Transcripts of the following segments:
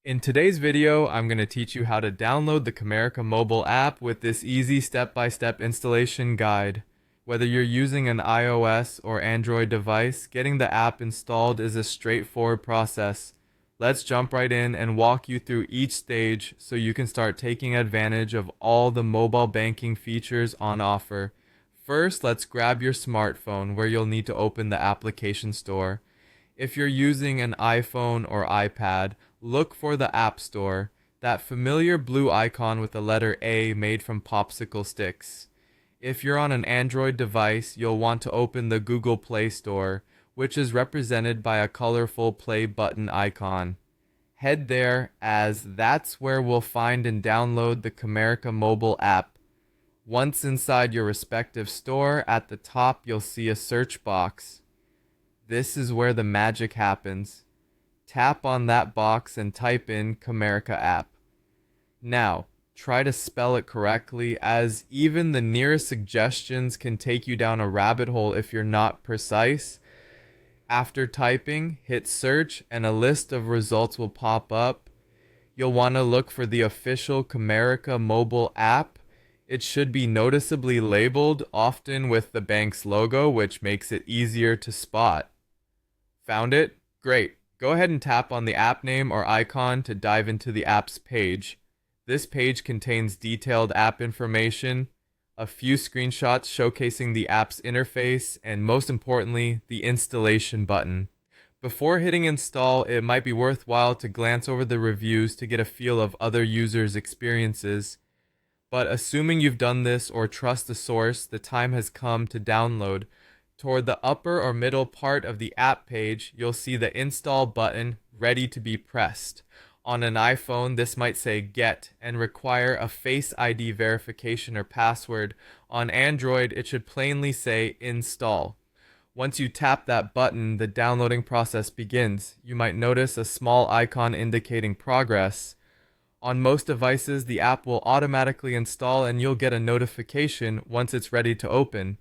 In today's video, I'm going to teach you how to download the Comerica Mobile app with this easy step-by-step installation guide. Whether you're using an iOS or Android device, getting the app installed is a straightforward process. Let's jump right in and walk you through each stage so you can start taking advantage of all the mobile banking features on offer. First, let's grab your smartphone where you'll need to open the application store. If you're using an iPhone or iPad, look for the App Store, that familiar blue icon with the letter A made from popsicle sticks. If you're on an Android device, you'll want to open the Google Play Store, which is represented by a colorful play button icon. Head there, as that's where we'll find and download the Comerica Mobile app. Once inside your respective store, at the top you'll see a search box. This is where the magic happens. Tap on that box and type in Comerica app. Now, try to spell it correctly, as even the nearest suggestions can take you down a rabbit hole if you're not precise. After typing, hit search and a list of results will pop up. You'll want to look for the official Comerica Mobile app. It should be noticeably labeled, often with the bank's logo, which makes it easier to spot. Found it? Great. Go ahead and tap on the app name or icon to dive into the app's page. This page contains detailed app information, a few screenshots showcasing the app's interface, and most importantly, the installation button. Before hitting install, it might be worthwhile to glance over the reviews to get a feel of other users' experiences. But assuming you've done this or trust the source, the time has come to download. Toward the upper or middle part of the app page, you'll see the install button ready to be pressed. On an iPhone, this might say Get and require a Face ID verification or password. On Android, it should plainly say Install. Once you tap that button, the downloading process begins. You might notice a small icon indicating progress. On most devices, the app will automatically install and you'll get a notification once it's ready to open.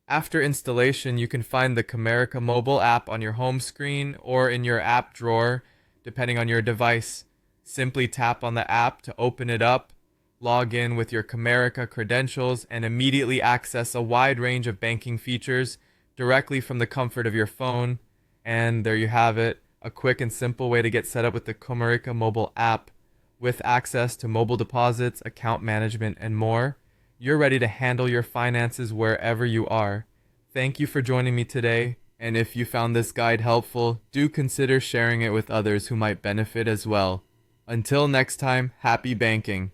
After installation, you can find the Comerica Mobile app on your home screen or in your app drawer, depending on your device. Simply tap on the app to open it up, log in with your Comerica credentials, and immediately access a wide range of banking features directly from the comfort of your phone. And there you have it, a quick and simple way to get set up with the Comerica Mobile app. With access to mobile deposits, account management, and more, you're ready to handle your finances wherever you are. Thank you for joining me today, and if you found this guide helpful, do consider sharing it with others who might benefit as well. Until next time, happy banking.